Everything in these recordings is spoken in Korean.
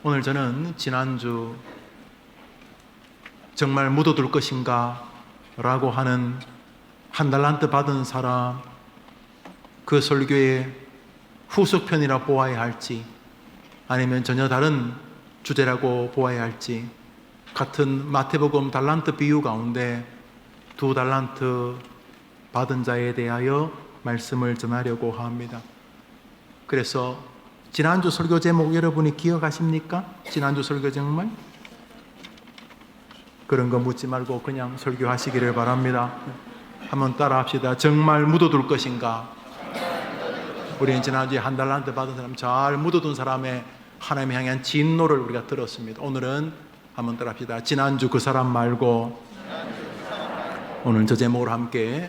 오늘 저는 지난주 정말 묻어둘 것인가 라고 하는 한 달란트 받은 사람, 그 설교의 후속편이라 보아야 할지 아니면 전혀 다른 주제라고 보아야 할지, 같은 마태복음 달란트 비유 가운데 2달란트 받은 자에 대하여 말씀을 전하려고 합니다. 그래서 지난주 설교 제목 여러분이 기억하십니까? 지난주 설교 정말? 그런 거 묻지 말고 그냥 설교하시기를 바랍니다. 한번 따라 합시다. 정말 묻어둘 것인가? 우리는 지난주에 1달란트 받은 사람, 잘 묻어둔 사람의 하나님을 향한 진노를 우리가 들었습니다. 오늘은 한번 따라 합시다. 지난주 그 사람 말고, 오늘 저 제목으로 함께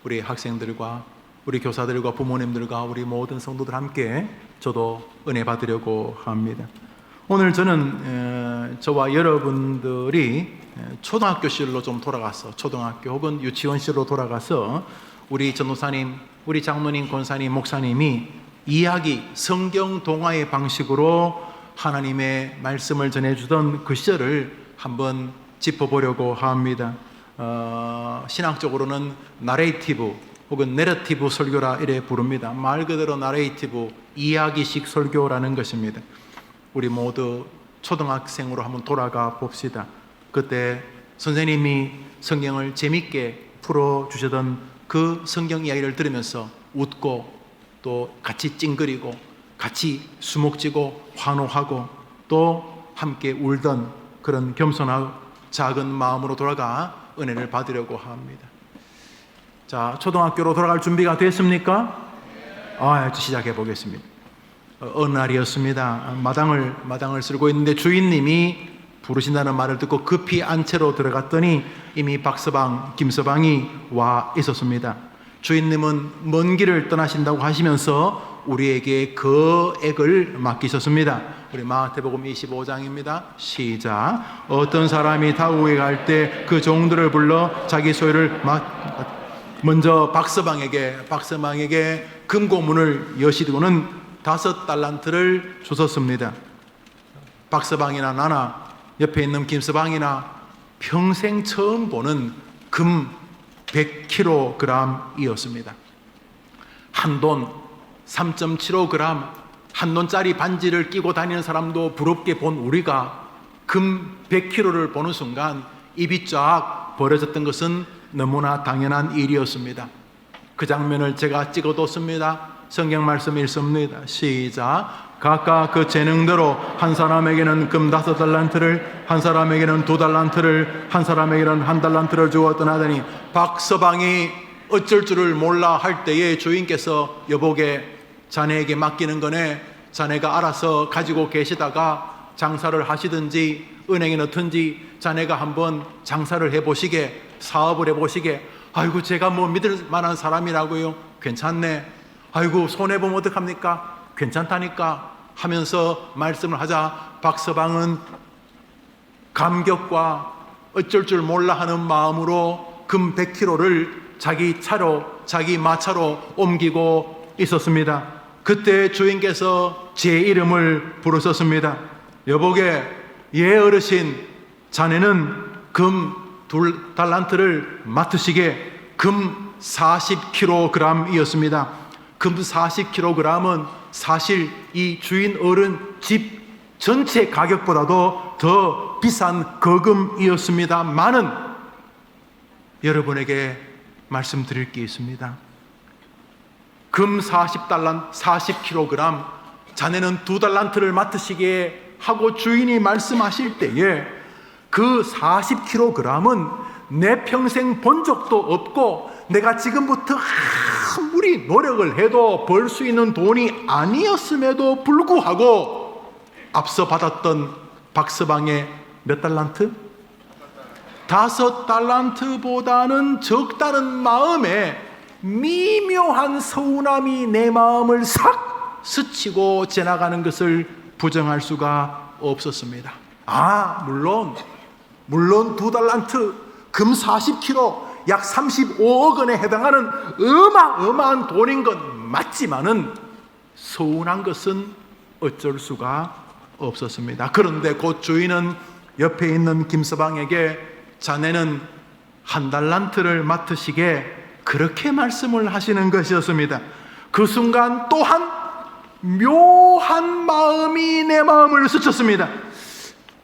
우리 학생들과 우리 교사들과 부모님들과 우리 모든 성도들 함께 저도 은혜 받으려고 합니다. 오늘 저는 저와 여러분들이 초등학교 시절로 좀 돌아가서, 초등학교 혹은 유치원 시절로 돌아가서 우리 전도사님, 우리 장로님, 권사님, 목사님이 이야기, 성경 동화의 방식으로 하나님의 말씀을 전해주던 그 시절을 한번 짚어보려고 합니다. 신학적으로는 나레이티브 혹은 내러티브 설교라 이래 부릅니다. 말 그대로 나레이티브, 이야기식 설교라는 것입니다. 우리 모두 초등학생으로 한번 돌아가 봅시다. 그때 선생님이 성경을 재밌게 풀어주시던 그 성경 이야기를 들으면서 웃고 또 같이 찡그리고 같이 수목지고 환호하고 또 함께 울던 그런 겸손하고 작은 마음으로 돌아가 은혜를 받으려고 합니다. 자, 초등학교로 돌아갈 준비가 됐습니까? 시작해 보겠습니다. 어느 날이었습니다. 마당을 쓸고 있는데 주인님이 부르신다는 말을 듣고 급히 안채로 들어갔더니 이미 박서방, 김서방이 와 있었습니다. 주인님은 먼 길을 떠나신다고 하시면서 우리에게 거액을 맡기셨습니다. 우리 마태복음 25장입니다. 시작. 어떤 사람이 타국에 갈 때 그 종들을 불러 자기 소유를 먼저 박서방에게 금고문을 여시고는 5달란트를 주셨습니다. 박서방이나 나나 옆에 있는 김서방이나 평생 처음 보는 금 100kg이었습니다. 한돈 3.75g, 한돈짜리 반지를 끼고 다니는 사람도 부럽게 본 우리가 금 100kg를 보는 순간 입이 쫙 벌어졌던 것은 너무나 당연한 일이었습니다. 그 장면을 제가 찍어뒀습니다. 성경 말씀 읽습니다. 시작. 각각 그 재능대로 한 사람에게는 금 5달란트를, 한 사람에게는 2달란트를, 한 사람에게는 1달란트를 주어 떠나더니 박서방이 어쩔 줄을 몰라 할 때에 주인께서 여보게 자네에게 맡기는 거네, 자네가 알아서 가지고 계시다가 장사를 하시든지 은행에 넣든지 자네가 한번 장사를 해보시게, 사업을 해보시게. 아이고 제가 뭐 믿을 만한 사람이라고요? 괜찮네. 아이고 손해보면 어떡합니까? 괜찮다니까 하면서 말씀을 하자 박서방은 감격과 어쩔 줄 몰라 하는 마음으로 금 100kg를 자기 차로, 자기 마차로 옮기고 있었습니다. 그때 주인께서 제 이름을 부르셨습니다. 여보게, 예 어르신, 자네는 금 2달란트를 맡으시게. 금 40kg이었습니다. 금 40kg은 사실 이 주인 어른 집 전체 가격보다도 더 비싼 거금이었습니다만은 여러분에게 말씀드릴 게 있습니다. 금 40kg, 자네는 2달란트를 맡으시게 하고 주인이 말씀하실 때에 그 40kg은 내 평생 본 적도 없고 내가 지금부터 아무리 노력을 해도 벌 수 있는 돈이 아니었음에도 불구하고 앞서 받았던 박서방의 몇 달란트? 5달란트보다는 적다는 마음에 미묘한 서운함이 내 마음을 싹 스치고 지나가는 것을 부정할 수가 없었습니다. 물론 2달란트, 금 40kg, 약 35억 원에 해당하는 어마어마한 돈인 건 맞지만은 서운한 것은 어쩔 수가 없었습니다. 그런데 곧 주인은 옆에 있는 김서방에게 자네는 한 달란트를 맡으시게 그렇게 말씀을 하시는 것이었습니다. 그 순간 또한 묘한 마음이 내 마음을 스쳤습니다.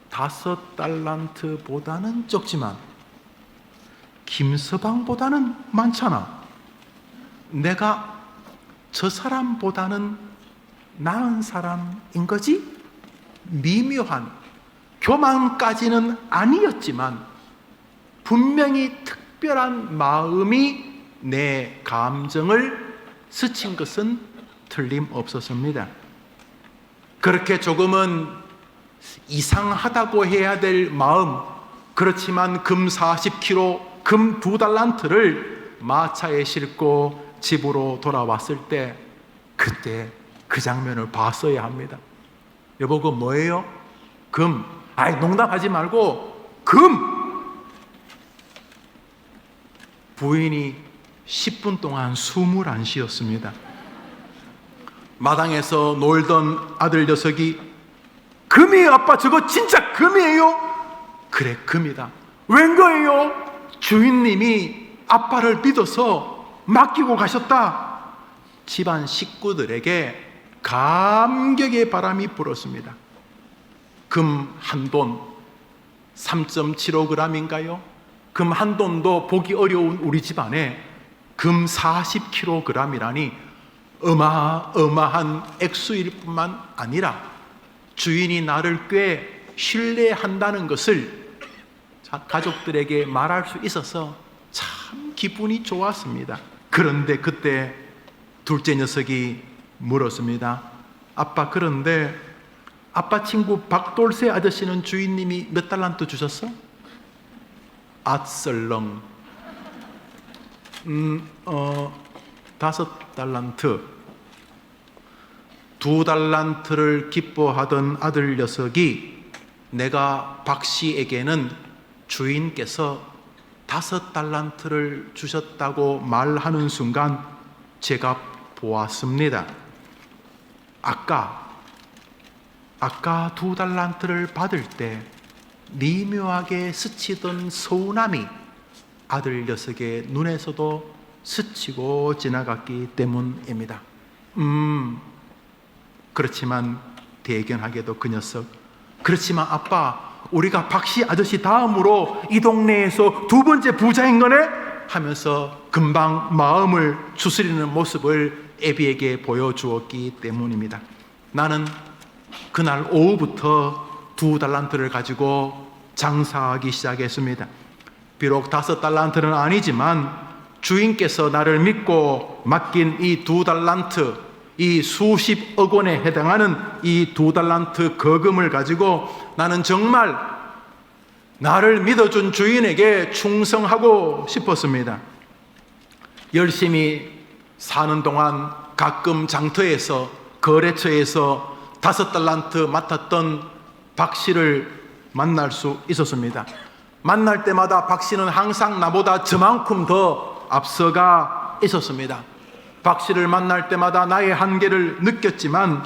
5달란트보다는 적지만 김서방보다는 많잖아. 내가 저 사람보다는 나은 사람인 거지? 미묘한 교만까지는 아니었지만 분명히 특별한 마음이 내 감정을 스친 것은 틀림없었습니다. 그렇게 조금은 이상하다고 해야 될 마음, 그렇지만 금 40kg, 금 2달란트를 마차에 싣고 집으로 돌아왔을 때 그때 그 장면을 봤어야 합니다. 여보, 그거 뭐예요? 금. 아이, 농담하지 말고 금! 부인이 10분 동안 숨을 안 쉬었습니다. 마당에서 놀던 아들 녀석이 금이에요, 아빠. 저거 진짜 금이에요? 그래, 금이다. 웬 거예요? 주인님이 아빠를 믿어서 맡기고 가셨다. 집안 식구들에게 감격의 바람이 불었습니다. 금 한 돈 3.75g인가요? 금 한 돈도 보기 어려운 우리 집안에 금 40kg이라니 어마어마한 액수일 뿐만 아니라 주인이 나를 꽤 신뢰한다는 것을 가족들에게 말할 수 있어서 참 기분이 좋았습니다. 그런데 그때 둘째 녀석이 물었습니다. 아빠, 그런데 아빠 친구 박돌세 아저씨는 주인님이 몇 달란트 주셨어? 앗설렁 5달란트. 2달란트를 기뻐하던 아들 녀석이 내가 박 씨에게는 주인께서 5달란트를 주셨다고 말하는 순간 제가 보았습니다. 아까 2달란트를 받을 때 미묘하게 스치던 서운함이 아들 녀석의 눈에서도 스치고 지나갔기 때문입니다. 그렇지만 대견하게도 그 녀석, 그렇지만 아빠, 우리가 박씨 아저씨 다음으로 이 동네에서 2번째 부자인 거네? 하면서 금방 마음을 추스리는 모습을 애비에게 보여주었기 때문입니다. 나는 그날 오후부터 2달란트를 가지고 장사하기 시작했습니다. 비록 5달란트는 아니지만 주인께서 나를 믿고 맡긴 이 2달란트, 이 수십억 원에 해당하는 이 2달란트 거금을 가지고 나는 정말 나를 믿어준 주인에게 충성하고 싶었습니다. 열심히 사는 동안 가끔 장터에서, 거래처에서 5달란트 맡았던 박 씨를 만날 수 있었습니다. 만날 때마다 박 씨는 항상 나보다 저만큼 더 앞서가 있었습니다. 박 씨를 만날 때마다 나의 한계를 느꼈지만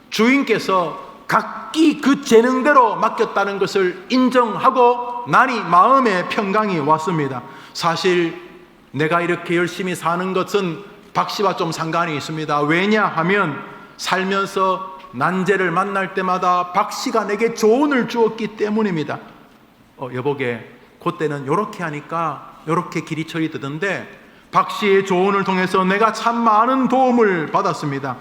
주인께서 각기 그 재능대로 맡겼다는 것을 인정하고 나니 마음의 평강이 왔습니다. 사실 내가 이렇게 열심히 사는 것은 박 씨와 좀 상관이 있습니다. 왜냐하면 살면서 난제를 만날 때마다 박 씨가 내게 조언을 주었기 때문입니다. 여보게, 그때는 이렇게 하니까 이렇게 길이 처리되던데 박 씨의 조언을 통해서 내가 참 많은 도움을 받았습니다.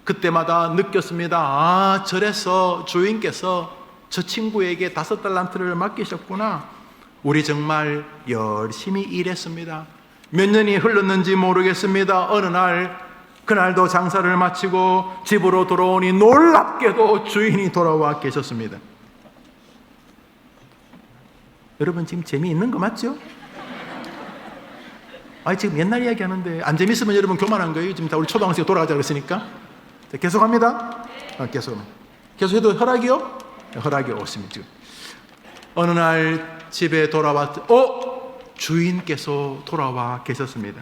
그때마다 느꼈습니다. 아, 저래서 주인께서 저 친구에게 5달란트를 맡기셨구나. 우리 정말 열심히 일했습니다. 몇 년이 흘렀는지 모르겠습니다. 어느 날, 그날도 장사를 마치고 집으로 돌아오니 놀랍게도 주인이 돌아와 계셨습니다. 여러분 지금 재미있는 거 맞죠? 지금 옛날 이야기 하는데 안 재밌으면 여러분 교만한 거예요. 지금 다 우리 초등학생 돌아가자 그랬으니까. 자, 계속합니다. 계속해도 허락이요? 허락이 없습니다. 지금. 어느 날 집에 돌아왔, 주인께서 돌아와 계셨습니다.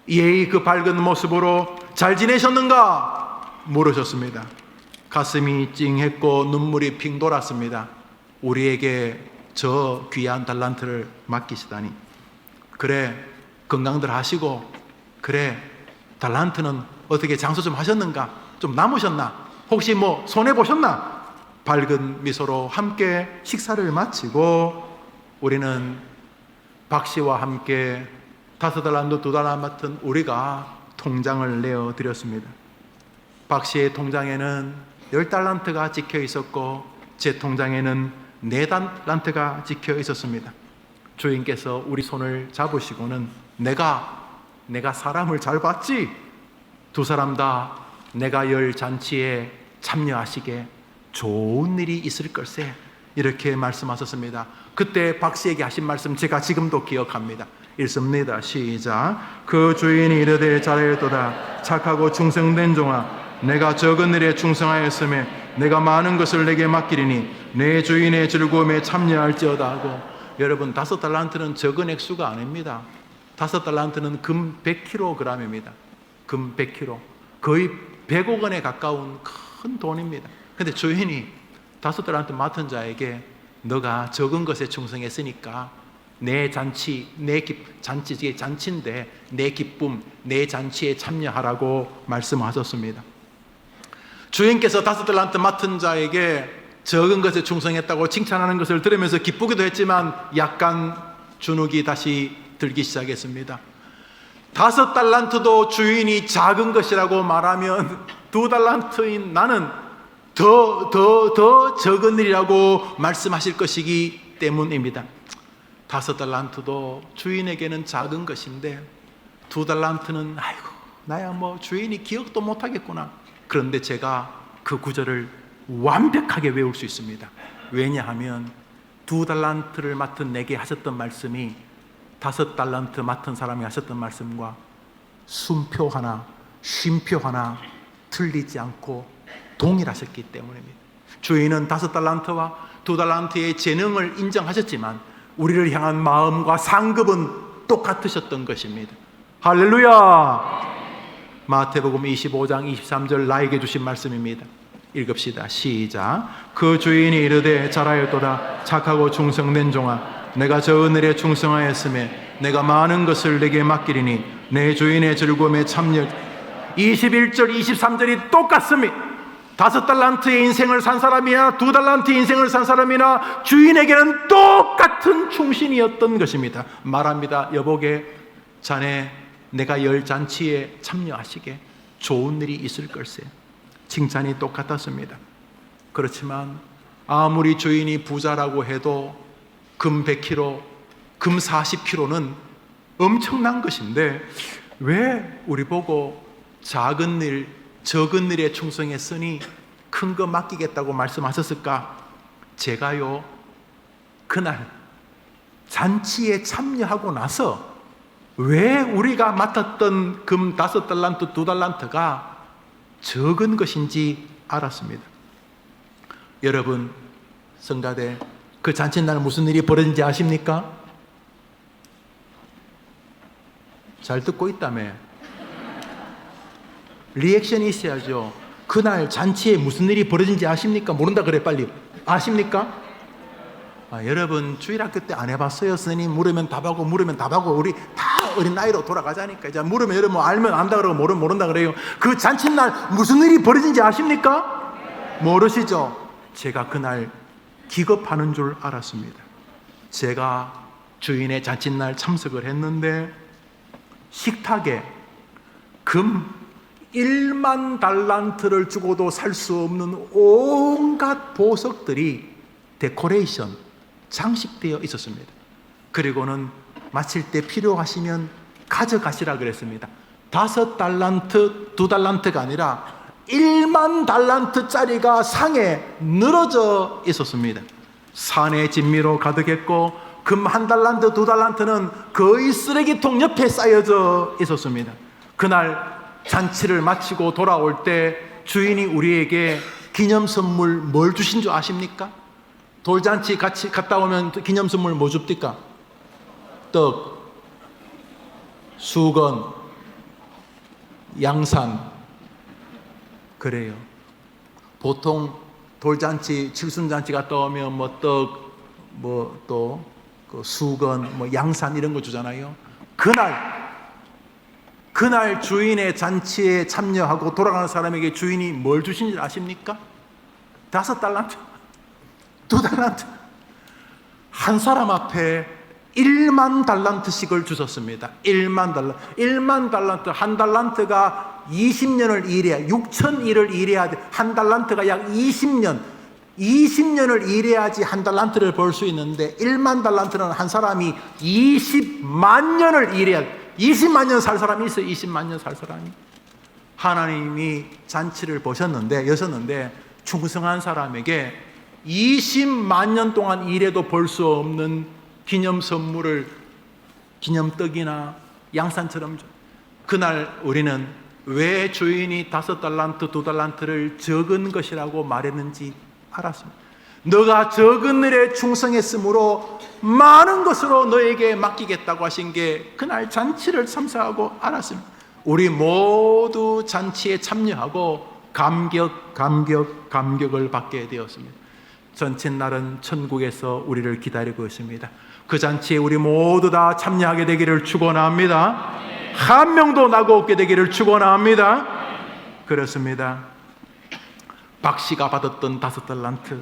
예의 그 밝은 모습으로 잘 지내셨는가? 물으셨습니다. 가슴이 찡했고 눈물이 핑 돌았습니다. 우리에게 저 귀한 달란트를 맡기시다니. 그래, 건강들 하시고, 그래, 달란트는 어떻게 장수 좀 하셨는가? 좀 남으셨나? 혹시 뭐 손해보셨나? 밝은 미소로 함께 식사를 마치고 우리는 박 씨와 함께 5달란트 2달란트 맡은 우리가 통장을 내어드렸습니다. 박 씨의 통장에는 10달란트가 찍혀 있었고 제 통장에는 4달란트가 찍혀 있었습니다. 주인께서 우리 손을 잡으시고는 내가 사람을 잘 봤지? 2 사람 다 내가 열 잔치에 참여하시게 좋은 일이 있을 걸세, 이렇게 말씀하셨습니다. 그때 박 씨에게 하신 말씀 제가 지금도 기억합니다. 읽습니다. 시작. 그 주인이 이르되 잘하였도다. 착하고 충성된 종아, 내가 적은 일에 충성하였음에 내가 많은 것을 내게 맡기리니 내 주인의 즐거움에 참여할지어다 하고. 여러분, 5달란트는 적은 액수가 아닙니다. 5달란트는 금 100kg입니다. 금 100kg. 거의 100억 원에 가까운 큰 돈입니다. 근데 주인이 5달란트 맡은 자에게 너가 적은 것에 충성했으니까 내 잔치, 잔치인데 내 기쁨, 내 잔치에 참여하라고 말씀하셨습니다. 주인께서 5달란트 맡은 자에게 적은 것에 충성했다고 칭찬하는 것을 들으면서 기쁘기도 했지만 약간 주눅이 다시 들기 시작했습니다. 5달란트도 주인이 작은 것이라고 말하면 2달란트인 나는 더 적은 일이라고 말씀하실 것이기 때문입니다. 5달란트도 주인에게는 작은 것인데 2달란트는 아이고 나야 뭐 주인이 기억도 못하겠구나. 그런데 제가 그 구절을 완벽하게 외울 수 있습니다. 왜냐하면 2달란트를 맡은 내게 하셨던 말씀이 5달란트 맡은 사람이 하셨던 말씀과 숨표 하나, 쉼표 하나 틀리지 않고 동일하셨기 때문입니다. 주인은 5달란트와 2달란트의 재능을 인정하셨지만 우리를 향한 마음과 상급은 똑같으셨던 것입니다. 할렐루야! 마태복음 25장 23절 나에게 주신 말씀입니다. 읽읍시다. 시작. 그 주인이 이르되 잘하였도다. 착하고 충성된 종아, 내가 적은 일에 충성하였음에 내가 많은 것을 내게 맡기리니 내 주인의 즐거움에 참여. 21절 23절이 똑같습니다. 5달란트의 인생을 산 사람이나 2달란트 인생을 산 사람이나 주인에게는 똑같은 충신이었던 것입니다. 말합니다. 여보게, 자네 내가 열 잔치에 참여하시게 좋은 일이 있을 걸세. 칭찬이 똑같았습니다. 그렇지만 아무리 주인이 부자라고 해도 금 100kg, 금 40kg는 엄청난 것인데 왜 우리 보고 작은 일, 적은 일에 충성했으니 큰 거 맡기겠다고 말씀하셨을까? 제가요, 그날 잔치에 참여하고 나서 왜 우리가 맡았던 금 5달란트, 2달란트가 적은 것인지 알았습니다. 여러분, 성가대, 그 잔칫날 무슨 일이 벌어진지 아십니까? 잘 듣고 있다며. 리액션이 있어야죠. 그날 잔치에 무슨 일이 벌어진지 아십니까? 모른다 그래, 빨리. 아십니까? 여러분, 주일학교 때 안 해봤어요? 스님 물으면 답하고 물으면 답하고 우리 다 어린 나이로 돌아가자니까. 이제 물으면 여러분 알면 안다 그러고 모르면 모른다 그래요. 그 잔칫날 무슨 일이 벌어진지 아십니까? 모르시죠? 제가 그날 기겁하는 줄 알았습니다. 제가 주인의 잔칫날 참석을 했는데 식탁에 금 1만 달란트를 주고도 살 수 없는 온갖 보석들이 데코레이션, 장식되어 있었습니다. 그리고는 마칠 때 필요하시면 가져가시라 그랬습니다. 5달란트, 2달란트가 아니라 1만 달란트짜리가 상에 늘어져 있었습니다. 산의 진미로 가득했고 금 1달란트, 2달란트는 거의 쓰레기통 옆에 쌓여져 있었습니다. 그날 잔치를 마치고 돌아올 때 주인이 우리에게 기념 선물 뭘 주신 줄 아십니까? 돌잔치 같이 갔다 오면 기념 선물 뭐 줍니까? 떡, 수건, 양산. 그래요. 보통 돌잔치, 칠순잔치 갔다 오면 뭐 떡, 뭐 또 그 수건, 뭐 양산 이런 거 주잖아요. 그날 주인의 잔치에 참여하고 돌아가는 사람에게 주인이 뭘 주신지 아십니까? 5달란트, 2달란트. 한 사람 앞에 1만 달란트씩을 주셨습니다. 1만 달란트. 한 달란트가 20년을 일해야, 6,000일을 일해야 돼. 한 달란트가 약 20년을 일해야지 한 달란트를 벌 수 있는데, 1만 달란트는 한 사람이 20만 년을 일해야 돼. 20만 년 살 사람이 있어요. 20만 년 살 사람이. 하나님이 잔치를 여셨는데 충성한 사람에게 20만 년 동안 일해도 벌 수 없는 기념 선물을, 기념떡이나 양산처럼 줘. 그날 우리는 왜 주인이 5달란트, 2달란트를 적은 것이라고 말했는지 알았습니다. 너가 적은 일에 충성했으므로 많은 것으로 너에게 맡기겠다고 하신 게 그날 잔치를 참석하고 알았습니다. 우리 모두 잔치에 참여하고 감격을 받게 되었습니다. 전체날은 천국에서 우리를 기다리고 있습니다. 그 잔치에 우리 모두 다 참여하게 되기를 축원합니다. 한 명도 나고 없게 되기를 축원합니다. 그렇습니다. 박씨가 받았던 5달란트,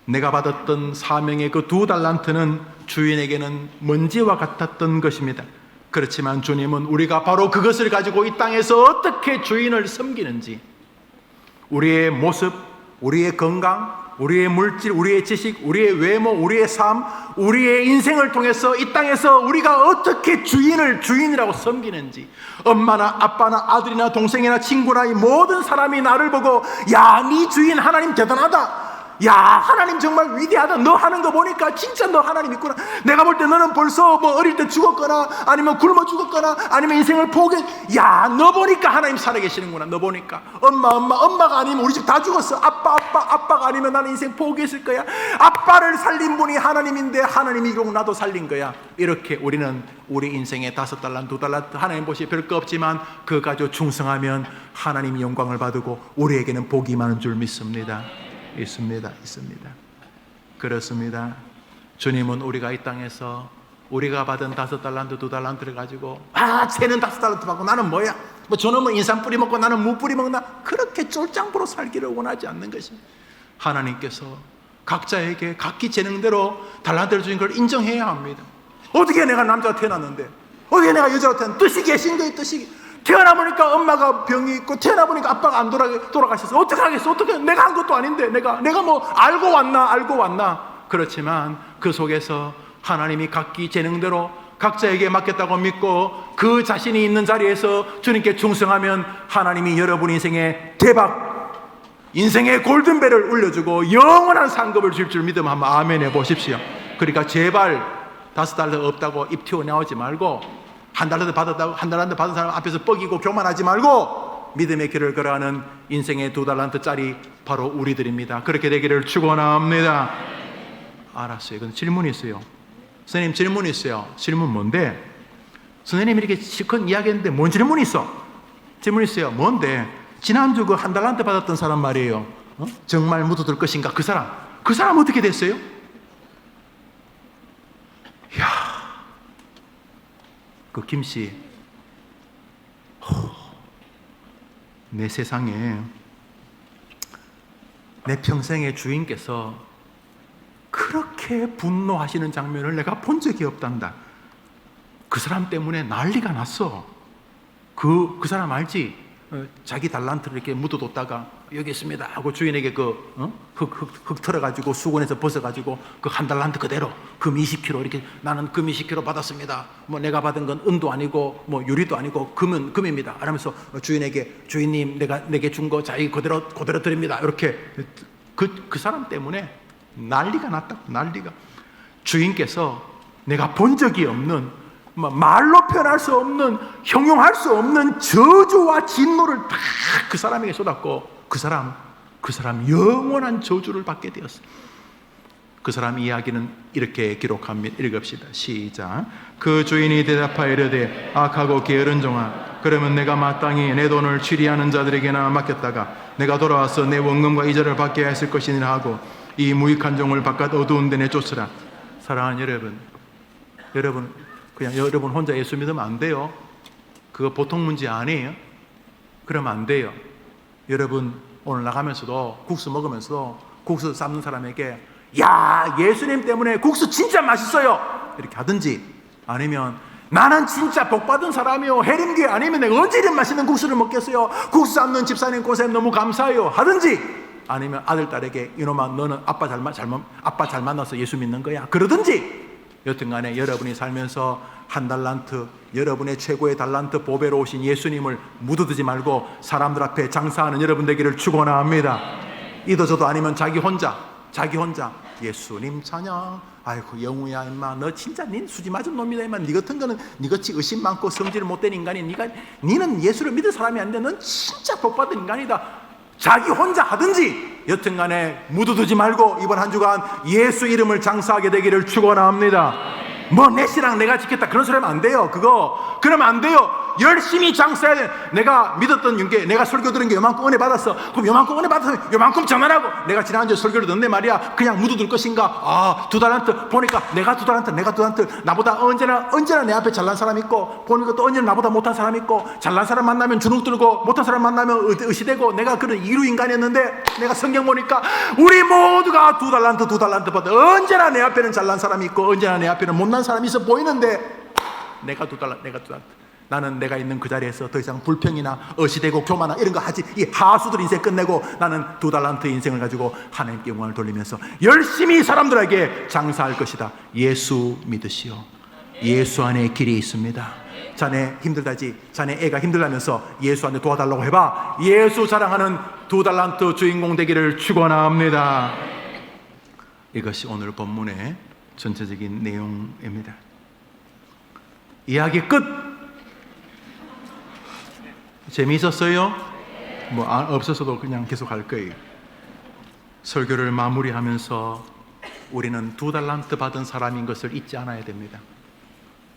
내가 받았던 사명의 그 2달란트는 주인에게는 먼지와 같았던 것입니다. 그렇지만 주님은 우리가 바로 그것을 가지고 이 땅에서 어떻게 주인을 섬기는지, 우리의 모습, 우리의 건강, 우리의 물질, 우리의 지식, 우리의 외모, 우리의 삶, 우리의 인생을 통해서 이 땅에서 우리가 어떻게 주인이라고 섬기는지, 엄마나 아빠나 아들이나 동생이나 친구나 이 모든 사람이 나를 보고, 야, 네 주인 하나님 대단하다, 야, 하나님 정말 위대하다, 너 하는 거 보니까 진짜 너 하나님 있구나, 내가 볼 때 너는 벌써 뭐 어릴 때 죽었거나 아니면 굶어 죽었거나 아니면 인생을 야, 너 보니까 하나님 살아계시는구나, 너 보니까 엄마가 아니면 우리 집 다 죽었어, 아빠가 아니면 나는 인생 포기했을 거야, 아빠를 살린 분이 하나님인데 하나님이 결국 나도 살린 거야. 이렇게 우리는 우리 인생에 5달란트, 2달란트, 하나님 보시 별거 없지만 그 가지고 충성하면 하나님이 영광을 받고 우리에게는 복이 많은 줄 믿습니다. 있습니다. 그렇습니다. 주님은 우리가 이 땅에서 우리가 받은 5달란트, 2달란트를 가지고, 쟤는 5달란트 받고 나는 뭐야? 뭐 저놈은 인삼 뿌리 먹고 나는 무 뿌리 먹나? 그렇게 쫄짱부로 살기를 원하지 않는 것입니다. 하나님께서 각자에게 각기 재능대로 달란트를 주신 걸 인정해야 합니다. 어떻게 내가 남자가 태어났는데, 어떻게 내가 여자가 태어났는데, 뜻이 계신 거예요, 뜻이. 태어나보니까 엄마가 병이 있고 태어나보니까 아빠가 안 돌아가셔서 어떻게 하겠어? 어떻게, 내가 한 것도 아닌데 내가 뭐 알고 왔나. 그렇지만 그 속에서 하나님이 각기 재능대로 각자에게 맡겼다고 믿고 그 자신이 있는 자리에서 주님께 충성하면 하나님이 여러분 인생에 대박, 인생의 골든벨을 울려주고 영원한 상급을 줄 믿음 한번 아멘 해보십시오. 그러니까 제발 5달러 없다고 입 튀어나오지 말고, 한 달란트 받은 사람 앞에서 뻐기고 교만하지 말고 믿음의 길을 걸어가는 인생의 2달란트짜리 바로 우리들입니다. 그렇게 되기를 축원합니다. 알았어요. 근데 질문이 있어요. 선생님, 질문이 있어요. 질문 뭔데? 선생님이 이렇게 실컷 이야기했는데 뭔 질문이 있어? 질문이 있어요. 뭔데? 지난주 그 1달란트 받았던 사람 말이에요. 정말 묻어둘 것인가? 그 사람 어떻게 됐어요? 이야, 그 김씨, 내 세상에 내 평생의 주인께서 그렇게 분노하시는 장면을 내가 본 적이 없단다. 그 사람 때문에 난리가 났어. 그 사람 알지? 자기 달란트를 이렇게 묻어뒀다가 여기 있습니다 하고 주인에게 흙 털어가지고 수건에서 벗어가지고 그 1달란트 그대로 금 20kg 이렇게, 나는 금 20kg 받았습니다. 뭐 내가 받은 건 은도 아니고 뭐 유리도 아니고 금입니다. 그러면서 주인에게, 주인님 내게 준 거 자기 그대로 드립니다. 이렇게 그 사람 때문에 난리가 났다. 난리가. 주인께서 내가 본 적이 없는, 말로 표현할 수 없는, 형용할 수 없는 저주와 진노를 다 그 사람에게 쏟았고, 그 사람 영원한 저주를 받게 되었어. 그 사람 이야기는 이렇게 기록합니다. 읽읍시다. 시작. 그 주인이 대답하여 이르되, 악하고 게으른 종아, 그러면 내가 마땅히 내 돈을 취리하는 자들에게나 맡겼다가 내가 돌아와서 내 원금과 이자를 받게 했을 것이니라 하고 이 무익한 종을 바깥 어두운 데 내쫓으라. 사랑하는 여러분 그냥 여러분 혼자 예수 믿으면 안 돼요. 그거 보통 문제 아니에요. 그러면 안 돼요. 여러분 오늘 나가면서도 국수 먹으면서도 국수 삶는 사람에게 야 예수님 때문에 국수 진짜 맛있어요 이렇게 하든지, 아니면 나는 진짜 복받은 사람이요 해림교회 아니면 내가 언제 이런 맛있는 국수를 먹겠어요, 국수 삶는 집사님 고생 너무 감사해요 하든지, 아니면 아들 딸에게 이놈아 너는 아빠 잘 만나서 예수 믿는 거야 그러든지, 여튼간에 여러분이 살면서 한 달란트, 여러분의 최고의 달란트 보배로 오신 예수님을 묻어두지 말고 사람들 앞에 장사하는 여러분 되기를 축원합니다. 이도저도 아니면 자기 혼자 예수님 찬양, 아이고 영우야 임마 너 진짜 닌 수지 맞은 놈이다 임마, 니 같은 거는 니같이 의심 많고 성질을 못된 인간이 니는 예수를 믿을 사람이 아닌데 넌 진짜 복받은 인간이다, 자기 혼자 하든지, 여튼간에 묻어두지 말고 이번 한 주간 예수 이름을 장사하게 되기를 축원합니다. 뭐 내 신앙 내가 지켰다 그런 소리 하면 안 돼요. 그러면 안 돼요. 열심히 장사해야 돼. 내가 믿었던 게, 내가 설교 들은 게 요만큼 은혜 받았어. 그럼 요만큼 은혜 받았으면 요만큼 전환하고, 내가 지난주에 설교를 듣는데 말이야 그냥 묻어둘 것인가? 2달란트 보니까 내가 2달란트 나보다 언제나 내 앞에 잘난 사람 있고, 보니까 또 언제나 나보다 못한 사람 있고, 잘난 사람 만나면 주눅 들고 못한 사람 만나면 의시되고, 내가 그런 이루 인간이었는데 내가 성경 보니까 우리 모두가 2달란트 받아. 언제나 내 앞에는 잘난 사람이 있고 언제나 내 앞에는 못난 사람이 있어 보이는데 내가 2달란트. 나는 내가 있는 그 자리에서 더 이상 불평이나 어시되고 교만이나 이런 거 하지, 이 하수들 인생 끝내고 나는 2달란트 인생을 가지고 하나님께 영광을 돌리면서 열심히 사람들에게 장사할 것이다. 예수 믿으시오. 예수 안에 길이 있습니다. 자네 힘들다지, 자네 애가 힘들다면서 예수 안에 도와달라고 해봐. 예수 자랑하는 2달란트 주인공 되기를 축원합니다. 이것이 오늘 본문의 전체적인 내용입니다. 이야기 끝. 재미있었어요? 뭐 없었어도 그냥 계속 할 거예요. 설교를 마무리하면서 우리는 2달란트 받은 사람인 것을 잊지 않아야 됩니다.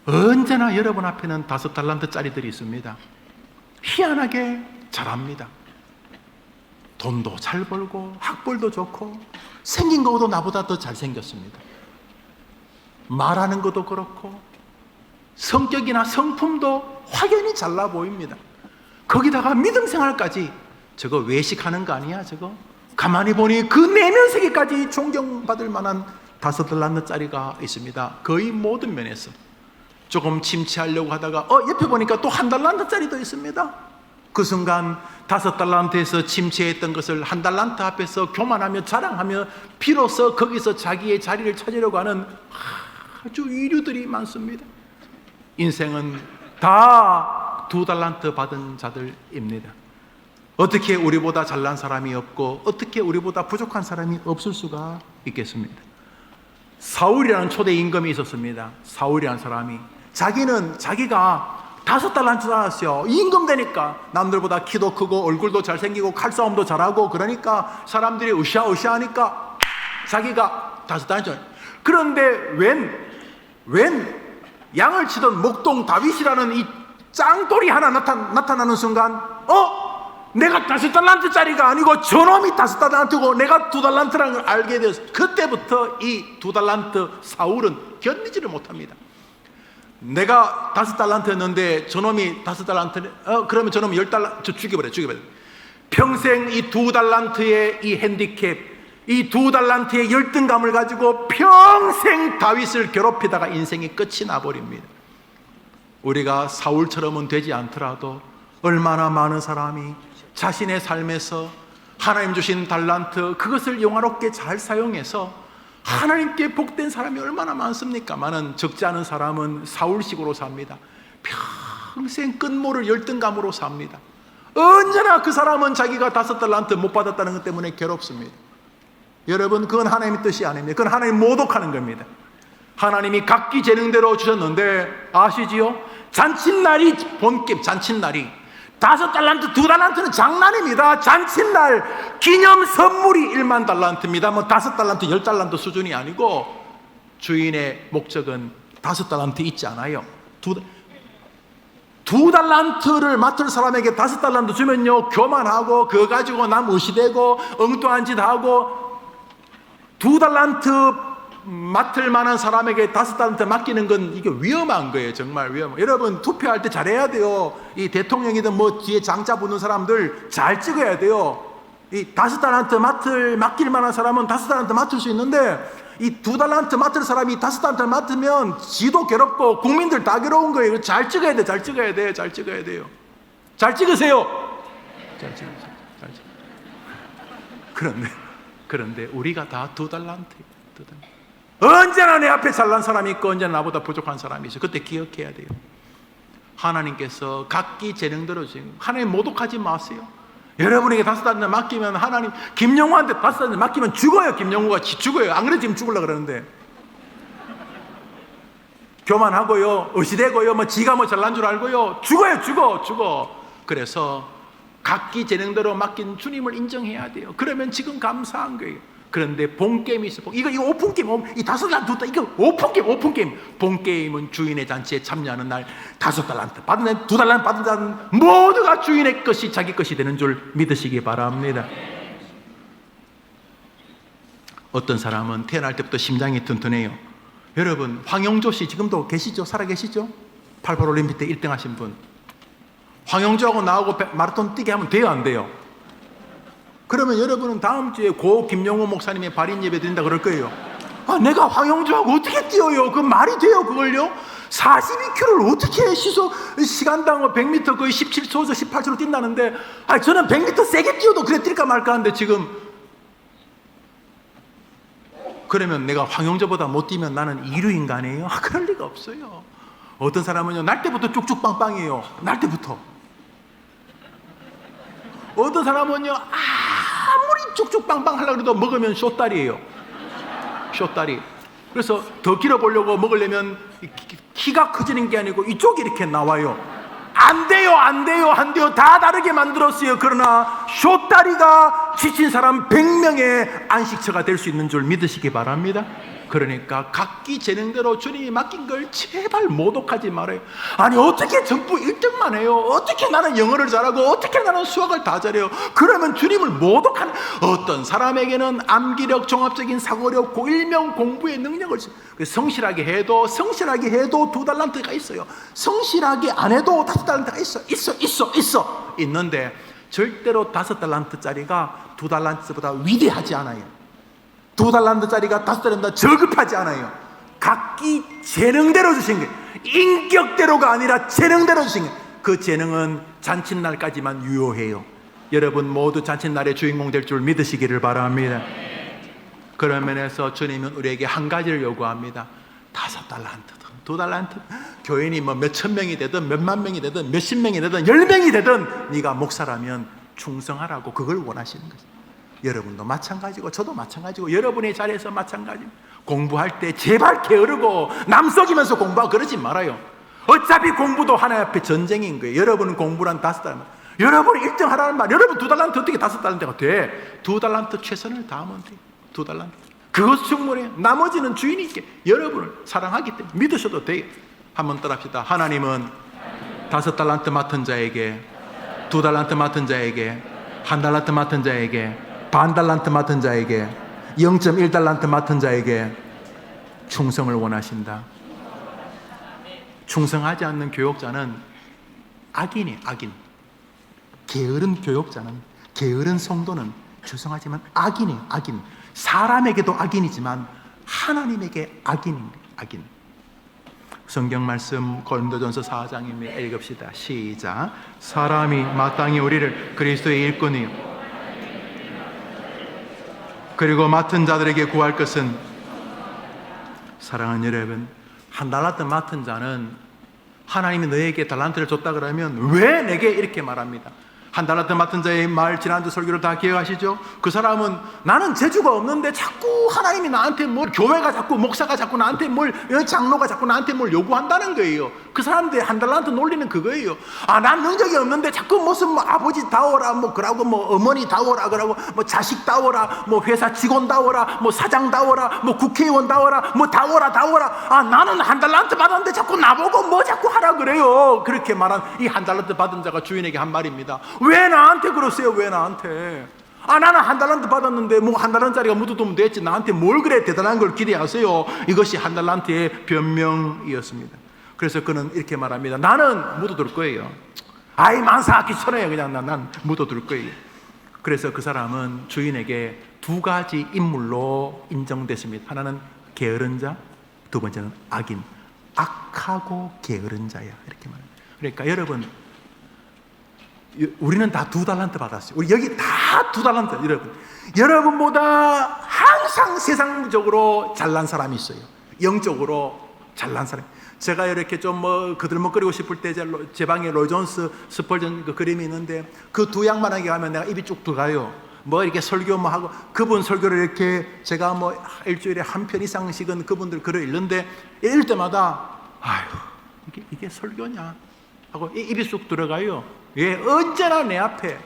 언제나 여러분 앞에는 5달란트짜리들이 있습니다. 희한하게 잘합니다. 돈도 잘 벌고 학벌도 좋고 생긴 것도 나보다 더 잘생겼습니다. 말하는 것도 그렇고 성격이나 성품도 확연히 잘나 보입니다. 거기다가 믿음 생활까지, 저거 외식하는 거 아니야 저거? 가만히 보니 그 내면세계까지 존경받을 만한 5달란트짜리가 있습니다. 거의 모든 면에서. 조금 침체하려고 하다가 옆에 보니까 또 1달란트짜리도 있습니다. 그 순간 5달란트에서 침체했던 것을 1달란트 앞에서 교만하며 자랑하며 비로소 거기서 자기의 자리를 찾으려고 하는 아주 이류들이 많습니다. 인생은 다 2달란트 받은 자들입니다. 어떻게 우리보다 잘난 사람이 없고 어떻게 우리보다 부족한 사람이 없을 수가 있겠습니다. 사울이라는 초대 임금이 있었습니다. 사울이라는 사람이 자기가 5달란트 받았어요. 임금 되니까 남들보다 키도 크고 얼굴도 잘생기고 칼싸움도 잘하고, 그러니까 사람들이 으쌰으쌰하니까 자기가 5달란트. 그런데 웬 양을 치던 목동 다윗이라는 이 짱돌이 하나 나타나는 순간 내가 5달란트짜리가 아니고 저놈이 5달란트고 내가 2달란트라는 걸 알게 되었어요. 그때부터 이 2달란트 사울은 견디지를 못합니다. 내가 5달란트였는데 저놈이 5달란트, 그러면 저놈이 10달란트 죽여버려. 평생 이 2달란트의 이 핸디캡, 이 2달란트의 열등감을 가지고 평생 다윗을 괴롭히다가 인생이 끝이 나버립니다. 우리가 사울처럼은 되지 않더라도 얼마나 많은 사람이 자신의 삶에서 하나님 주신 달란트, 그것을 영화롭게 잘 사용해서 하나님께 복된 사람이 얼마나 많습니까? 많은 적지 않은 사람은 사울식으로 삽니다. 평생 끝모를 열등감으로 삽니다. 언제나 그 사람은 자기가 5달란트 못 받았다는 것 때문에 괴롭습니다. 여러분, 그건 하나님의 뜻이 아닙니다. 그건 하나님 모독하는 겁니다. 하나님이 각기 재능대로 주셨는데 아시지요? 잔칫날이 본격 잔칫날이 5달란트, 2달란트는 장난입니다. 잔칫날 기념 선물이 1만 달란트입니다. 뭐 5달란트, 10달란트 수준이 아니고, 주인의 목적은 5달란트 있지 않아요. 2달란트를 맡을 사람에게 5달란트 주면요, 교만하고 그거 가지고 남 의시되고 엉뚱한 짓 하고, 2달란트 맡을 만한 사람에게 5달란트 맡기는 건 이게 위험한 거예요. 정말 위험해요. 여러분, 투표할 때 잘해야 돼요. 이 대통령이든 뭐 뒤에 장자 붙는 사람들 잘 찍어야 돼요. 이 5달란트 맡길 만한 사람은 5달란트 맡을 수 있는데, 이 2달란트 맡을 사람이 5달란트 맡으면 지도 괴롭고 국민들 다 괴로운 거예요. 잘 찍어야 돼, 잘 찍어야 돼, 잘 찍어야 돼요. 잘 찍으세요. 잘 찍으세요. 잘 찍으세요. 그런데 우리가 다 2달란트예요. 언제나 내 앞에 잘난 사람이 있고 언제나 나보다 부족한 사람이 있어요. 그때 기억해야 돼요. 하나님께서 각기 재능대로 주신, 하나님 모독하지 마세요. 여러분에게 5달란트 맡기면, 하나님 김영우한테 5달란트 맡기면 죽어요. 김영우가 죽어요. 안 그래 지금 죽으려고 그러는데, 교만하고요, 의시되고요, 뭐 지가 뭐 잘난 줄 알고요, 죽어요. 죽어. 그래서 각기 재능대로 맡긴 주님을 인정해야 돼요. 그러면 지금 감사한 거예요. 그런데 본게임이 있어. 이거 오픈게임, 이 5달란트, 이거 오픈게임. 본게임은 주인의 잔치에 참여하는 날 5달란트 받은 날, 2달란트 받은 자는 모두가 주인의 것이 자기 것이 되는 줄 믿으시기 바랍니다. 어떤 사람은 태어날 때부터 심장이 튼튼해요. 여러분, 황영조 씨 지금도 계시죠? 살아계시죠? 88 올림픽 때 1등 하신 분. 황영조하고 나하고 마라톤 뛰게 하면 돼요, 안 돼요? 그러면 여러분은 다음 주에 고 김영호 목사님의 발인 예배 드린다 그럴 거예요. 아, 내가 황영주하고 어떻게 뛰어요? 그 말이 돼요, 그걸요? 42km를 어떻게 시간당 100m 거의 17초에서 18초로 뛴다는데, 아, 저는 100m 세게 뛰어도 그래 뛸까 말까 하는데 지금. 그러면 내가 황영조보다 못 뛰면 나는 이류인간이에요? 아, 그럴 리가 없어요. 어떤 사람은요, 날 때부터 쭉쭉 빵빵이에요. 날 때부터. 어떤 사람은요, 아무리 쭉쭉 빵빵 하려고 해도 먹으면 쇼다리예요. 쇼다리. 그래서 더 길어 보려고 먹으려면 키가 커지는 게 아니고 이쪽이 이렇게 나와요. 안 돼요. 다 다르게 만들었어요. 그러나 쇼다리가 지친 사람 100명의 안식처가 될 수 있는 줄 믿으시기 바랍니다. 그러니까 각기 재능대로 주님이 맡긴 걸 제발 모독하지 말아요. 아니, 어떻게 전부 1등만 해요? 어떻게 나는 영어를 잘하고 어떻게 나는 수학을 다 잘해요? 그러면 주님을 모독하는, 어떤 사람에게는 암기력, 종합적인 사고력, 일명 공부의 능력을, 성실하게 해도 2달란트가 있어요. 성실하게 안 해도 5달란트가 있어. 있는데 절대로 5달란트짜리가 2달란트보다 위대하지 않아요. 2달란트짜리가 5달란트보다 저급하지 않아요. 각기 재능대로 주신 거예요. 인격대로가 아니라 재능대로 주신 거예요. 그 재능은 잔칫날까지만 유효해요. 여러분 모두 잔칫날의 주인공 될 줄 믿으시기를 바랍니다. 그런 면에서 주님은 우리에게 한 가지를 요구합니다. 5달란트든 2달란트, 교인이 뭐 몇천 명이 되든 몇만 명이 되든 몇십 명이 되든 10명이 되든 네가 목사라면 충성하라고, 그걸 원하시는 거죠. 여러분도 마찬가지고 저도 마찬가지고 여러분의 자리에서 마찬가지입니다. 공부할 때 제발 게으르고 남 속이면서 공부하고 그러지 말아요. 어차피 공부도 하나님 앞에 전쟁인 거예요. 여러분은 공부를 한 5달란트, 여러분이 1등 하라는 말, 여러분 2달란트 어떻게 5달란트가 돼? 2달란트 최선을 다하면 돼요. 2달란트 그것 충분해요. 나머지는 주인이께 여러분을 사랑하기 때문에 믿으셔도 돼요. 한번 따라합시다. 하나님은 5달란트 맡은 자에게, 2달란트 맡은 자에게, 1달란트 맡은 자에게, 반달란트 맡은 자에게, 0.1달란트 맡은 자에게 충성을 원하신다. 충성하지 않는 교역자는 악인이에요. 악인. 게으른 교역자는, 게으른 성도는 죄송하지만 악인이에요. 악인. 사람에게도 악인이지만 하나님에게 악인입니다. 악인. 성경 말씀 고린도전서 4장입니다. 읽읍시다. 시작. 사람이 마땅히 우리를 그리스도의 일꾼이요 그리고 맡은 자들에게 구할 것은, 사랑하는 여러분, 1달란트 맡은 자는 하나님이 너에게 달란트를 줬다 그러면 왜 내게 이렇게 말합니다. 한 달란트 맡은 자의 말, 지난주 설교를 다 기억하시죠? 그 사람은 나는 재주가 없는데 자꾸 하나님이 나한테 뭘, 교회가 자꾸, 목사가 자꾸 나한테 뭘, 장로가 자꾸 나한테 뭘 요구한다는 거예요. 그 사람들의 한 달란트 논리는 그거예요. 난 능력이 없는데 자꾸 무슨 뭐 아버지 다워라, 뭐 그러고 뭐 어머니 다워라, 그러고 뭐 자식 다워라, 뭐 회사 직원 다워라, 뭐 사장 다워라, 뭐 국회의원 다워라, 뭐 다워라. 나는 한 달란트 받았는데 자꾸 나보고 뭐 자꾸 하라 그래요. 그렇게 말한 이 한 달란트 받은 자가 주인에게 한 말입니다. 왜 나한테 그러세요? 왜 나한테? 나는 한 달란트 받았는데 뭐 한 달란트짜리가 묻어두면 됐지. 나한테 뭘 그래 대단한 걸 기대하세요? 이것이 한 달란트의 변명이었습니다. 그래서 그는 이렇게 말합니다. 나는 묻어둘 거예요. 만사하기 전에 그냥 난 묻어둘 거예요. 그래서 그 사람은 주인에게 두 가지 인물로 인정됐습니다. 하나는 게으른 자, 두 번째는 악인. 악하고 게으른 자야, 이렇게 말합니다. 그러니까 여러분, 우리는 다 2달란트 받았어요. 우리 여기 다 2달란트. 여러분보다 항상 세상적으로 잘난 사람이 있어요. 영적으로 잘난 사람. 제가 이렇게 좀 그들먹거리고 싶을 때 제 방에 로이 존스 스펄전 그 그림이 있는데 그 두 양반에게 가면 내가 입이 쭉 들어가요. 뭐 이렇게 설교 뭐 하고, 그분 설교를 이렇게 제가 뭐 일주일에 한 편 이상씩은 그분들 글을 읽는데, 읽을 때마다 이게 설교냐 하고 입이 쑥 들어가요. 예, 언제나 내 앞에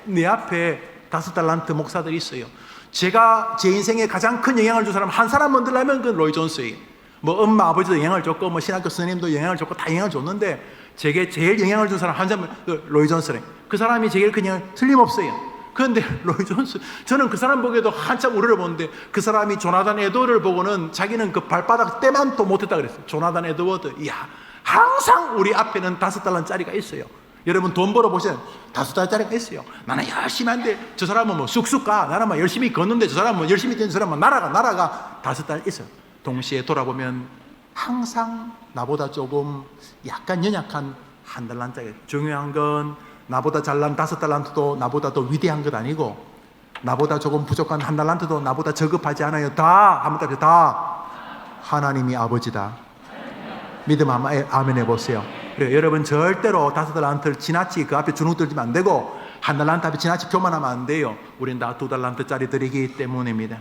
5달란트 목사들이 있어요. 제가 제 인생에 가장 큰 영향을 준 사람 한 사람 만들려면 그 로이 존스예요. 뭐 엄마 아버지도 영향을 줬고 뭐 신학교 스님도 영향을 줬고 다 영향을 줬는데, 제게 제일 영향을 준 사람 한 사람, 로이 존스래. 그 사람이 제일 그냥 틀림없어요. 그런데 로이 존스, 저는 그 사람 보기에도 한참 우려를 보는데, 그 사람이 조나단 에드워드를 보고는 자기는 그 발바닥 때만도 못했다 그랬어요. 조나단 에드워드. 항상 우리 앞에는 5달러짜리가 있어요. 여러분 돈 벌어보세요. 5달러짜리가 있어요. 나는 열심히 하는데 저 사람은 뭐 쑥쑥 가. 나는 막 열심히 걷는데 저 사람은 열심히 뛰는, 저 사람은 날아가 5달 있어요. 동시에 돌아보면 항상 나보다 조금 약간 연약한 1달러짜리. 중요한 건 나보다 잘난 5달란트도 나보다 더 위대한 것 아니고, 나보다 조금 부족한 1달란트도 나보다 저급하지 않아요. 다 하나님이 아버지다. 믿음 한번 아멘 해보세요. 그래요. 여러분 절대로 5달란트를 지나치 그 앞에 주눅 들지면 안 되고, 1달란트 앞에 지나치 교만하면 안 돼요. 우린 다 2달란트짜리들이기 때문입니다.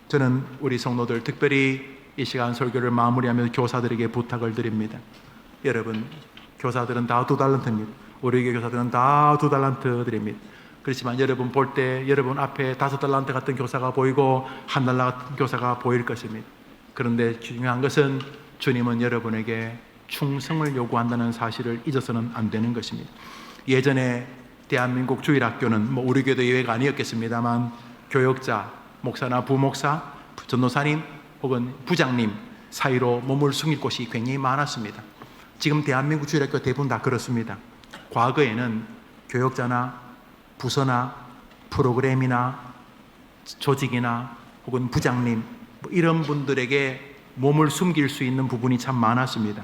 저는 우리 성도들, 특별히 이 시간 설교를 마무리하면서 교사들에게 부탁을 드립니다. 여러분, 교사들은 다 2달란트입니다. 우리 교회 교사들은 다 2달란트 드립니다. 그렇지만 여러분 볼 때 여러분 앞에 5달란트 같은 교사가 보이고 1달러 같은 교사가 보일 것입니다. 그런데 중요한 것은 주님은 여러분에게 충성을 요구한다는 사실을 잊어서는 안 되는 것입니다. 예전에 대한민국 주일학교는 뭐 우리 교회도 예외가 아니었겠습니다만, 교역자, 목사나 부목사, 전도사님 혹은 부장님 사이로 몸을 숨길 곳이 굉장히 많았습니다. 지금 대한민국 주일학교 대부분 다 그렇습니다. 과거에는 교역자나 부서나 프로그램이나 조직이나 혹은 부장님 뭐 이런 분들에게 몸을 숨길 수 있는 부분이 참 많았습니다.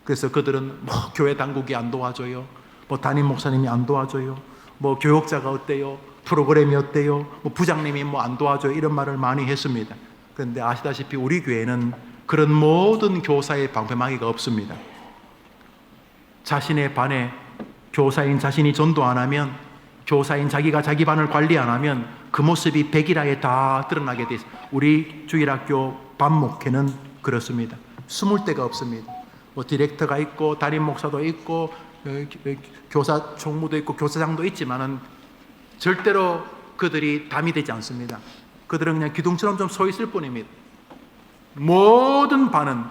그래서 그들은 뭐 교회 당국이 안 도와줘요, 뭐 담임 목사님이 안 도와줘요, 뭐 교역자가 어때요, 프로그램이 어때요, 뭐 부장님이 뭐 안 도와줘요, 이런 말을 많이 했습니다. 그런데 아시다시피 우리 교회는 그런 모든 교사의 방패막이가 없습니다. 자신의 반에 교사인 자신이 전도 안 하면, 교사인 자기가 자기 반을 관리 안 하면 그 모습이 백일하에 다 드러나게 돼 있어요. 우리 주일학교 반목회는 그렇습니다. 숨을 데가 없습니다. 뭐 디렉터가 있고 담임 목사도 있고 교사 총무도 있고 교사장도 있지만은 절대로 그들이 담이 되지 않습니다. 그들은 그냥 기둥처럼 좀 서 있을 뿐입니다. 모든 반은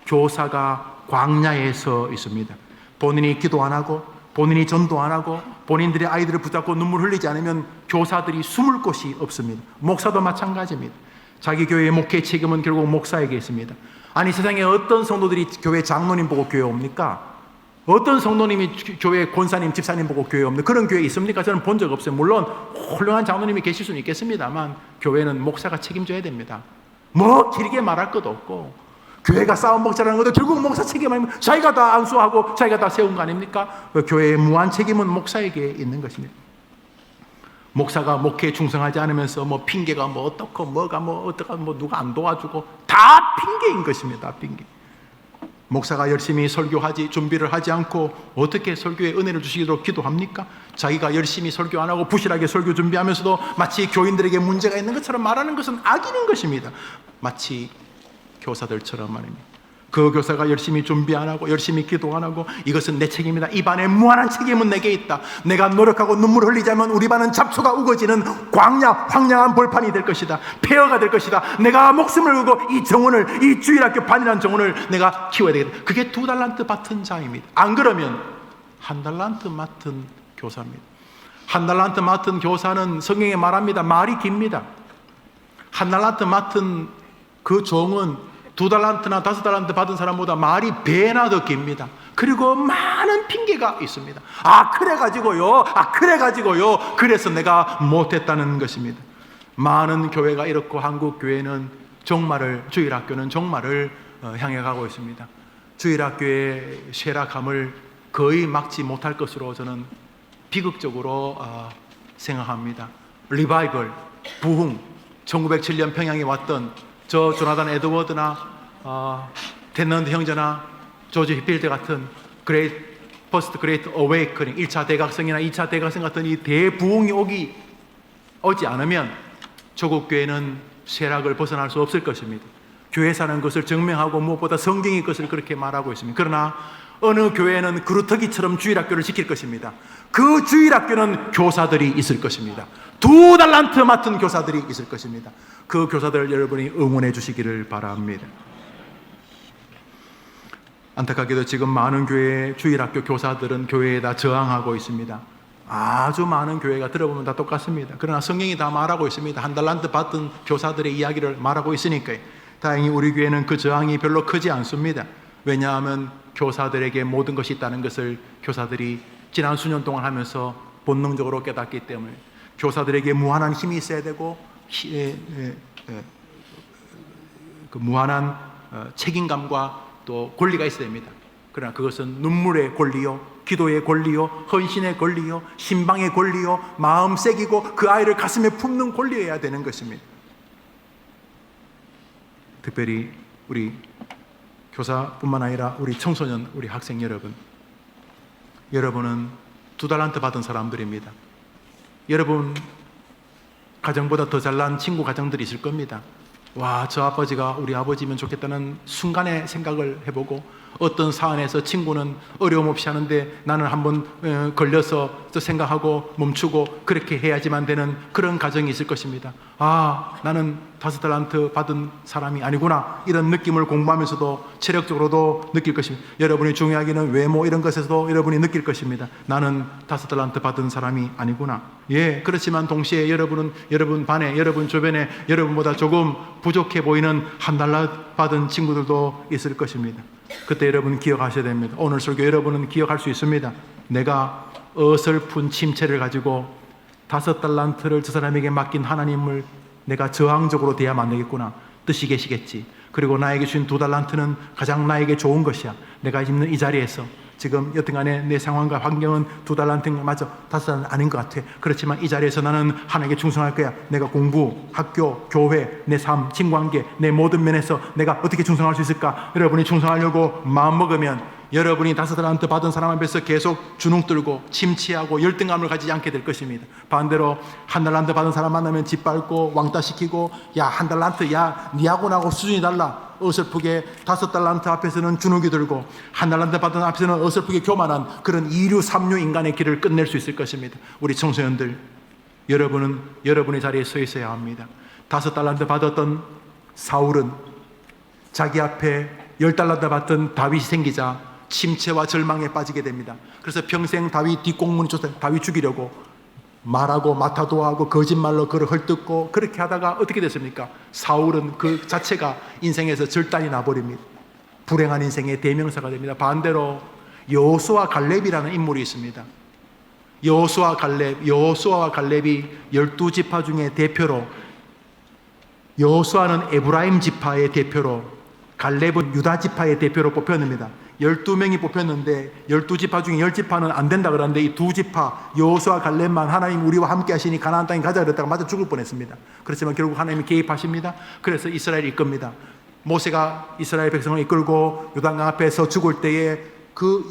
교사가 광야에 서 있습니다. 본인이 기도 안 하고, 본인이 전도 안 하고, 본인들의 아이들을 붙잡고 눈물 흘리지 않으면 교사들이 숨을 곳이 없습니다. 목사도 마찬가지입니다. 자기 교회의 목회 책임은 결국 목사에게 있습니다. 아니, 세상에 어떤 성도들이 교회 장로님 보고 교회 옵니까? 어떤 성도님이 교회 권사님, 집사님 보고 교회 옵니까? 그런 교회 있습니까? 저는 본 적 없어요. 물론 훌륭한 장로님이 계실 수는 있겠습니다만, 교회는 목사가 책임져야 됩니다. 뭐 길게 말할 것도 없고, 교회가 싸움 먹자라는 것도 결국 목사 책임 아닙니까? 자기가 다 안수하고 자기가 다 세운 거 아닙니까? 교회의 무한 책임은 목사에게 있는 것입니다. 목사가 목회에 충성하지 않으면서 뭐 핑계가 뭐 어떻고 뭐가 뭐 어떡하고 뭐 누가 안 도와주고 다 핑계인 것입니다. 핑계. 목사가 열심히 설교하지 준비를 하지 않고 어떻게 설교에 은혜를 주시도록 기도합니까? 자기가 열심히 설교 안 하고 부실하게 설교 준비하면서도 마치 교인들에게 문제가 있는 것처럼 말하는 것은 악인 것입니다. 마치 교사들처럼 말입니다. 그 교사가 열심히 준비 안 하고 열심히 기도 안 하고 이것은 내 책임이다. 이 반에 무한한 책임은 내게 있다. 내가 노력하고 눈물을 흘리자면 우리 반은 잡초가 우거지는 광야, 황량한 벌판이 될 것이다. 폐허가 될 것이다. 내가 목숨을 걸고 이 정원을, 이 주일학교 반이라는 정원을 내가 키워야 되겠다. 그게 2달란트 맡은 자입니다. 안 그러면 1달란트 맡은 교사입니다. 1달란트 맡은 교사는 성경에 말합니다. 말이 깁니다. 1달란트 맡은 그 종은 2달란트나 5달란트 받은 사람보다 말이 배나 더 깁니다. 그리고 많은 핑계가 있습니다. 그래가지고요. 그래서 내가 못했다는 것입니다. 많은 교회가 이렇고 한국 교회는 주일학교는 종말을 향해 가고 있습니다. 주일학교의 쇠락함을 거의 막지 못할 것으로 저는 비극적으로 생각합니다. 리바이벌, 부흥, 1907년 평양에 왔던 저 조나단 에드워드나 텐넌트 형제나 조지 휘필드 같은 퍼스트 그레이트 어웨이커닝, 1차 대각성이나 2차 대각성 같은 이 대부흥이 오지 않으면 조국 교회는 쇠락을 벗어날 수 없을 것입니다. 교회 사는 것을 증명하고 무엇보다 성경의 것을 그렇게 말하고 있습니다. 그러나 어느 교회는 그루터기처럼 주일학교를 지킬 것입니다. 그 주일학교는 교사들이 있을 것입니다. 2달란트 맡은 교사들이 있을 것입니다. 그 교사들 여러분이 응원해 주시기를 바랍니다. 안타깝게도 지금 많은 교회의 주일학교 교사들은 교회에다 저항하고 있습니다. 아주 많은 교회가 들어보면 다 똑같습니다. 그러나 성경이 다 말하고 있습니다. 1달란트 받은 교사들의 이야기를 말하고 있으니까요. 다행히 우리 교회는 그 저항이 별로 크지 않습니다. 왜냐하면 교사들에게 모든 것이 있다는 것을 교사들이 지난 수년 동안 하면서 본능적으로 깨닫기 때문에 교사들에게 무한한 힘이 있어야 되고 그 무한한 책임감과 또 권리가 있어야 됩니다. 그러나 그것은 눈물의 권리요, 기도의 권리요, 헌신의 권리요, 신방의 권리요, 마음 새기고 그 아이를 가슴에 품는 권리여야 되는 것입니다. 특별히 우리 교사뿐만 아니라 우리 청소년, 우리 학생 여러분은 2달란트 받은 사람들입니다. 여러분 가정보다 더 잘난 친구 가정들이 있을 겁니다. 와, 저 아버지가 우리 아버지면 좋겠다는 순간의 생각을 해보고 어떤 사안에서 친구는 어려움 없이 하는데 나는 한번 걸려서 또 생각하고 멈추고 그렇게 해야지만 되는 그런 가정이 있을 것입니다. 아, 나는 5달란트 받은 사람이 아니구나, 이런 느낌을 공부하면서도 체력적으로도 느낄 것입니다. 여러분이 중요하기는 외모 이런 것에서도 여러분이 느낄 것입니다. 나는 5달란트 받은 사람이 아니구나. 예, 그렇지만 동시에 여러분은 여러분 반에, 여러분 주변에 여러분보다 조금 부족해 보이는 1달러 받은 친구들도 있을 것입니다. 그때 여러분 기억하셔야 됩니다. 오늘 설교 여러분은 기억할 수 있습니다. 내가 어설픈 침체를 가지고 5달란트를 저 사람에게 맡긴 하나님을 내가 저항적으로 대하면 안 되겠구나, 뜻이 계시겠지. 그리고 나에게 주신 2달란트는 가장 나에게 좋은 것이야. 내가 있는 이 자리에서 지금 여튼간에 내 상황과 환경은 2달란트인 거 맞아, 5달란트 아닌 것 같아. 그렇지만 이 자리에서 나는 하나님께 충성할 거야. 내가 공부, 학교, 교회, 내 삶, 친구관계, 내 모든 면에서 내가 어떻게 충성할 수 있을까? 여러분이 충성하려고 마음먹으면 여러분이 5달란트 받은 사람 앞에서 계속 주눅 들고 침체하고 열등감을 가지지 않게 될 것입니다. 반대로 1달란트 받은 사람 만나면 짓밟고 왕따시키고, 야 1달란트, 야 니하고 나하고 수준이 달라, 어설프게 5달란트 앞에서는 주눅이 들고 1달란트 받은 앞에서는 어설프게 교만한 그런 2류 3류 인간의 길을 끝낼 수 있을 것입니다. 우리 청소년들, 여러분은 여러분의 자리에 서 있어야 합니다. 5달란트 받았던 사울은 자기 앞에 10달란트 받던 다윗이 생기자 침체와 절망에 빠지게 됩니다. 그래서 평생 다윗 뒷공문이 쫓아 다윗 죽이려고 말하고 마타도하고 거짓말로 그를 헐뜯고 그렇게 하다가 어떻게 됐습니까? 사울은 그 자체가 인생에서 절단이 나버립니다. 불행한 인생의 대명사가 됩니다. 반대로 여호수아 갈렙이라는 인물이 있습니다. 여호수아와 갈렙이 12지파 중에 대표로, 여호수아는 에브라임 지파의 대표로, 갈렙은 유다 지파의 대표로 뽑혔습니다. 12명이 뽑혔는데 12지파 중에 10지파는 안 된다 그러는데 이 2지파 여호수아 갈렙만 하나님 우리와 함께 하시니 가나안 땅에 가자 그랬다가 맞아 죽을 뻔했습니다. 그렇지만 결국 하나님이 개입하십니다. 그래서 이스라엘이 이끕니다. 모세가 이스라엘 백성을 이끌고 요단강 앞에서 죽을 때에 그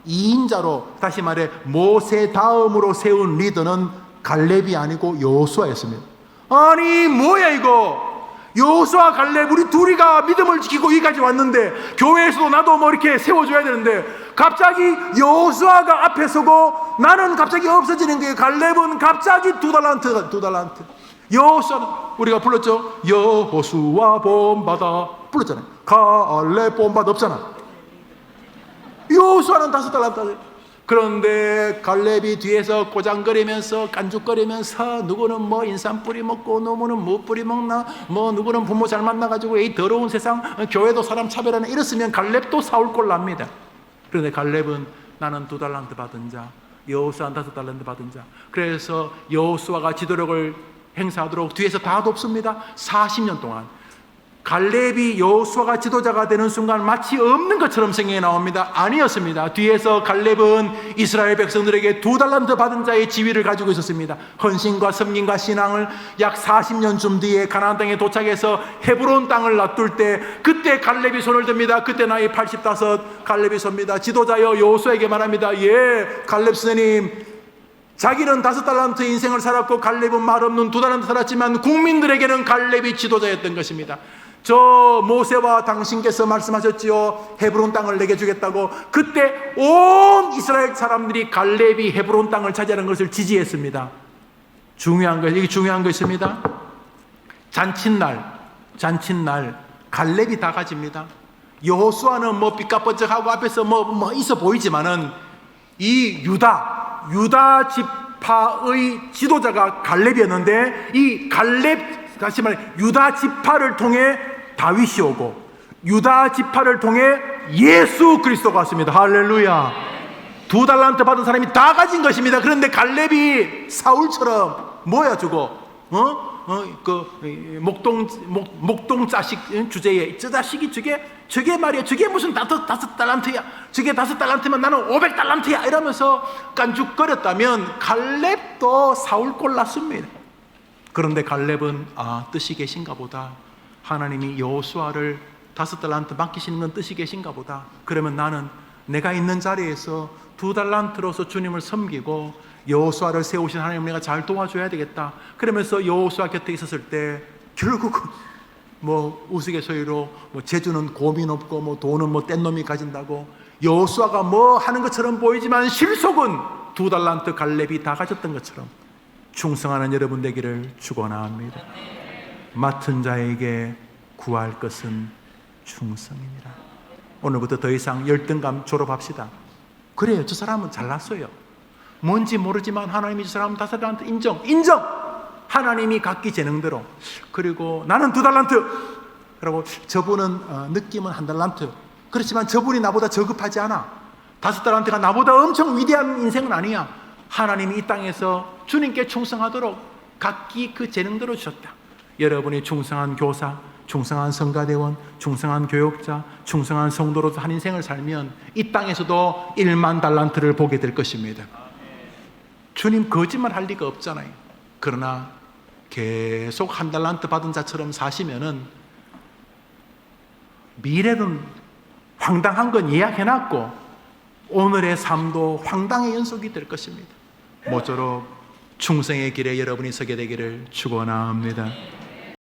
2인자로 다시 말해 모세 다음으로 세운 리더는 갈렙이 아니고 여호수아였습니다. 아니 뭐야 이거, 여호수아 갈렙 우리 둘이가 믿음을 지키고 여기까지 왔는데 교회에서도 나도 뭐 이렇게 세워줘야 되는데 갑자기 여호수아가 앞에 서고 나는 갑자기 없어지는 거예요. 갈렙은 갑자기 두 달란트. 여호수아는 우리가 불렀죠. 여호수아 본받아 불렀잖아요. 갈렙 본받아 없잖아. 여호수아는 5달란트. 그런데 갈렙이 뒤에서 꼬장거리면서 깐죽거리면서 누구는 뭐 인삼 뿌리 먹고 누구는 뭐 뿌리 먹나, 뭐 누구는 부모 잘 만나가지고 이 더러운 세상 교회도 사람 차별하는, 이랬으면 갈렙도 사울 꼴 납니다. 그런데 갈렙은 나는 2달란트 받은 자, 여호수아는 5달란트 받은 자. 그래서 여호수아가 지도력을 행사하도록 뒤에서 다 돕습니다. 40년 동안 갈렙이 여호수아가 지도자가 되는 순간 마치 없는 것처럼 성경에 나옵니다. 아니었습니다. 뒤에서 갈렙은 이스라엘 백성들에게 2달란트 받은 자의 지위를 가지고 있었습니다. 헌신과 섬김과 신앙을 약 40년쯤 뒤에 가나안 땅에 도착해서 헤브론 땅을 놔둘 때 그때 갈렙이 손을 듭니다. 그때 나이 85, 갈렙이 섭니다. 지도자여 여호수아에게 말합니다. 예, 갈렙 선생님, 자기는 5달란트 인생을 살았고 갈렙은 말없는 2달란트 살았지만 국민들에게는 갈렙이 지도자였던 것입니다. 저 모세와 당신께서 말씀하셨지요, 헤브론 땅을 내게 주겠다고. 그때 온 이스라엘 사람들이 갈렙이 헤브론 땅을 차지하는 것을 지지했습니다. 이게 중요한 것입니다. 잔칫날 갈렙이 다 가집니다. 여호수아는 뭐 삐까뻔쩍하고 앞에서 뭐 있어 보이지만은 이 유다 지파의 지도자가 갈렙이었는데, 이 갈렙, 다시 말해 유다 지파를 통해 다윗이 오고 유다 지파를 통해 예수 그리스도가 왔습니다. 할렐루야. 2달란트 받은 사람이 다 가진 것입니다. 그런데 갈렙이 사울처럼 뭐야 저거, 목동 자식 주제에 저 자식이 저게 말이야, 저게 무슨 5달란트야, 저게 5달란트면 나는 500달란트야 이러면서 깐죽거렸다면 갈렙도 사울 꼴 났습니다. 그런데 갈렙은 뜻이 계신가 보다, 하나님이 여호수아를 5달란트 맡기시는 건 뜻이 계신가 보다. 그러면 나는 내가 있는 자리에서 2달란트로서 주님을 섬기고 여호수아를 세우신 하나님을 내가 잘 도와줘야 되겠다. 그러면서 여호수아 곁에 있었을 때 결국은 뭐 우스갯소리로 뭐 재주는 고민 없고 뭐 돈은 뭐 뗀 놈이 가진다고 여호수아가 뭐 하는 것처럼 보이지만 실속은 2달란트 갈렙이 다 가졌던 것처럼 충성하는 여러분 되기를 축원합니다. 맡은 자에게 구할 것은 충성이니라. 오늘부터 더 이상 열등감 졸업합시다. 그래요, 저 사람은 잘났어요. 뭔지 모르지만 하나님이 저 사람 5달란트 인정. 하나님이 각기 재능대로. 그리고 나는 2달란트. 그리고 저분은 느낌은 1달란트. 그렇지만 저분이 나보다 저급하지 않아. 5달란트가 나보다 엄청 위대한 인생은 아니야. 하나님이 이 땅에서 주님께 충성하도록 각기 그 재능대로 주셨다. 여러분이 충성한 교사, 충성한 성가대원, 충성한 교육자, 충성한 성도로서 한 인생을 살면 이 땅에서도 1만 달란트를 보게 될 것입니다. 주님 거짓말 할 리가 없잖아요. 그러나 계속 1달란트 받은 자처럼 사시면은 미래는 황당한 건 예약해놨고 오늘의 삶도 황당의 연속이 될 것입니다. 모쪼록 충성의 길에 여러분이 서게 되기를 축원합니다.